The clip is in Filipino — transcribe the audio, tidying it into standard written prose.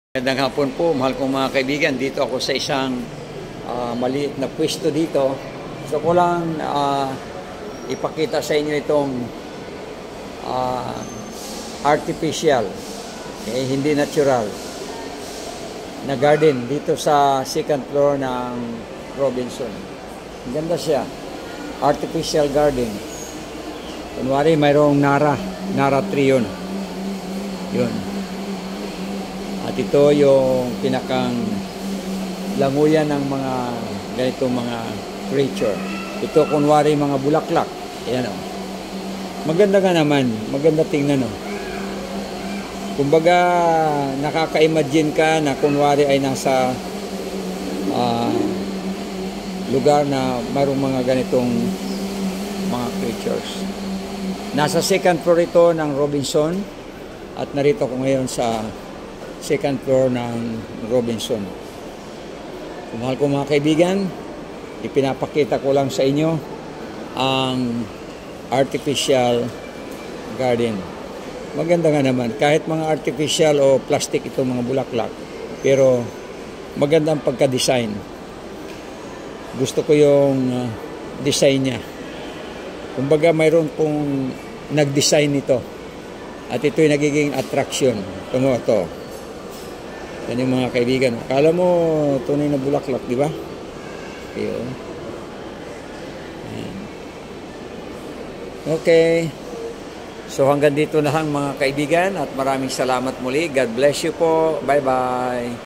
Magandang hapon po, mahal kong mga kaibigan. Dito ako sa isang maliit na pwesto dito. So ko lang ipakita sa inyo itong artificial, hindi natural na garden dito sa second floor ng Robinson. Ang ganda siya, artificial garden. Kunwari mayroong Nara tree yun. At ito yung pinakang languyan ng mga ganitong mga creature. Ito kunwari mga bulaklak. Ayan o. Maganda nga naman. Maganda tingnan o. Kumbaga nakaka-imagine ka na kunwari ay nasa lugar na mayroong mga ganitong mga creatures. Nasa second floor ito ng Robinson. At narito ko ngayon sa second floor ng Robinson. Mahal ko mga kaibigan, ipinapakita ko lang sa inyo ang artificial garden. Maganda nga naman, kahit mga artificial o plastic itong mga bulaklak, pero maganda ang pagka-design. Gusto ko yung design niya. Kumbaga mayroon pong nag-design nito at ito'y nagiging attraction. Ito. Yan yung mga kaibigan. Akala mo tunay na bulaklak, di ba? Okay. So hanggang dito na lang mga kaibigan at maraming salamat muli. God bless you po. Bye-bye.